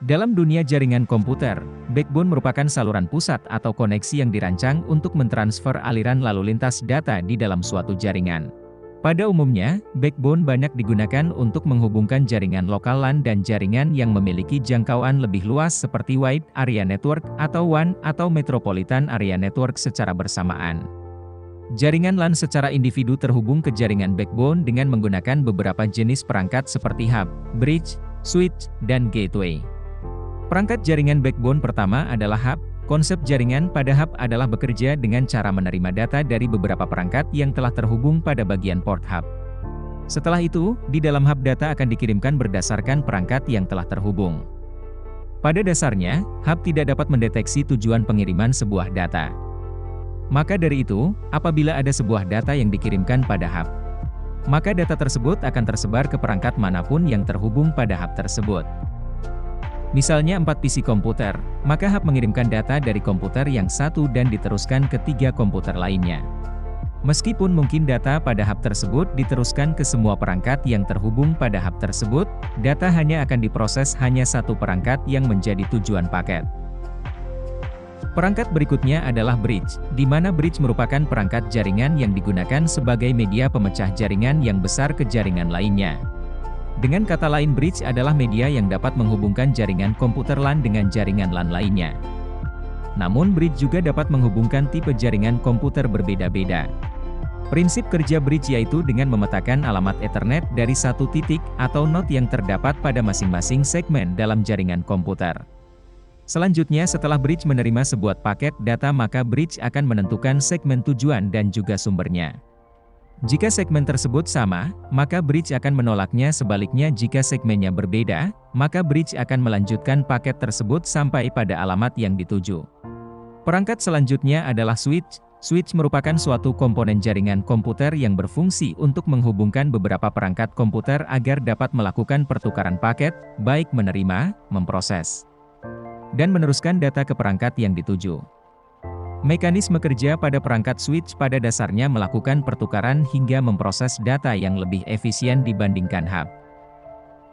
Dalam dunia jaringan komputer, backbone merupakan saluran pusat atau koneksi yang dirancang untuk mentransfer aliran lalu lintas data di dalam suatu jaringan. Pada umumnya, backbone banyak digunakan untuk menghubungkan jaringan lokal LAN dan jaringan yang memiliki jangkauan lebih luas seperti Wide Area Network atau WAN atau Metropolitan Area Network secara bersamaan. Jaringan LAN secara individu terhubung ke jaringan backbone dengan menggunakan beberapa jenis perangkat seperti hub, bridge, switch, dan gateway. Perangkat jaringan backbone pertama adalah hub. Konsep jaringan pada hub adalah bekerja dengan cara menerima data dari beberapa perangkat yang telah terhubung pada bagian port hub. Setelah itu, di dalam hub data akan dikirimkan berdasarkan perangkat yang telah terhubung. Pada dasarnya, hub tidak dapat mendeteksi tujuan pengiriman sebuah data. Maka dari itu, apabila ada sebuah data yang dikirimkan pada hub, maka data tersebut akan tersebar ke perangkat manapun yang terhubung pada hub tersebut. Misalnya 4 PC komputer, maka hub mengirimkan data dari komputer yang satu dan diteruskan ke 3 komputer lainnya. Meskipun mungkin data pada hub tersebut diteruskan ke semua perangkat yang terhubung pada hub tersebut, data hanya akan diproses hanya satu perangkat yang menjadi tujuan paket. Perangkat berikutnya adalah bridge, di mana bridge merupakan perangkat jaringan yang digunakan sebagai media pemecah jaringan yang besar ke jaringan lainnya. Dengan kata lain, bridge adalah media yang dapat menghubungkan jaringan komputer LAN dengan jaringan LAN lainnya. Namun bridge juga dapat menghubungkan tipe jaringan komputer berbeda-beda. Prinsip kerja bridge yaitu dengan memetakan alamat Ethernet dari satu titik atau node yang terdapat pada masing-masing segmen dalam jaringan komputer. Selanjutnya, setelah bridge menerima sebuah paket data, maka bridge akan menentukan segmen tujuan dan juga sumbernya. Jika segmen tersebut sama, maka bridge akan menolaknya. Sebaliknya, jika segmennya berbeda, maka bridge akan melanjutkan paket tersebut sampai pada alamat yang dituju. Perangkat selanjutnya adalah switch. Switch merupakan suatu komponen jaringan komputer yang berfungsi untuk menghubungkan beberapa perangkat komputer agar dapat melakukan pertukaran paket, baik menerima, memproses, dan meneruskan data ke perangkat yang dituju. Mekanisme kerja pada perangkat switch pada dasarnya melakukan pertukaran hingga memproses data yang lebih efisien dibandingkan hub.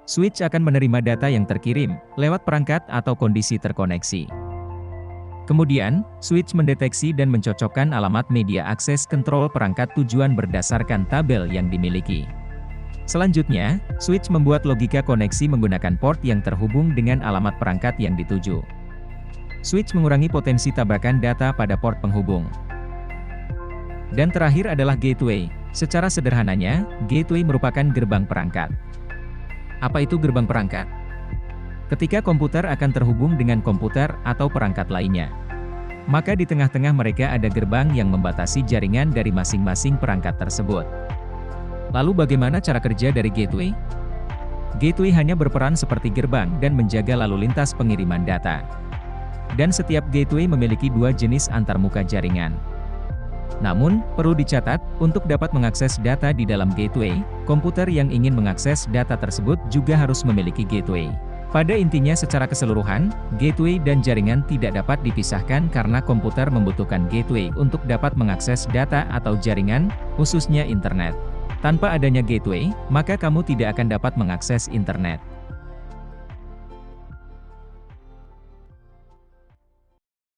Switch akan menerima data yang terkirim lewat perangkat atau kondisi terkoneksi. Kemudian, switch mendeteksi dan mencocokkan alamat media akses kontrol perangkat tujuan berdasarkan tabel yang dimiliki. Selanjutnya, switch membuat logika koneksi menggunakan port yang terhubung dengan alamat perangkat yang dituju. Switch mengurangi potensi tabrakan data pada port penghubung. Dan terakhir adalah gateway. Secara sederhananya, gateway merupakan gerbang perangkat. Apa itu gerbang perangkat? Ketika komputer akan terhubung dengan komputer atau perangkat lainnya, maka di tengah-tengah mereka ada gerbang yang membatasi jaringan dari masing-masing perangkat tersebut. Lalu bagaimana cara kerja dari gateway? Gateway hanya berperan seperti gerbang dan menjaga lalu lintas pengiriman data. Dan setiap gateway memiliki dua jenis antarmuka jaringan. Namun, perlu dicatat, untuk dapat mengakses data di dalam gateway, komputer yang ingin mengakses data tersebut juga harus memiliki gateway. Pada intinya, secara keseluruhan, gateway dan jaringan tidak dapat dipisahkan karena komputer membutuhkan gateway untuk dapat mengakses data atau jaringan, khususnya internet. Tanpa adanya gateway, maka kamu tidak akan dapat mengakses internet.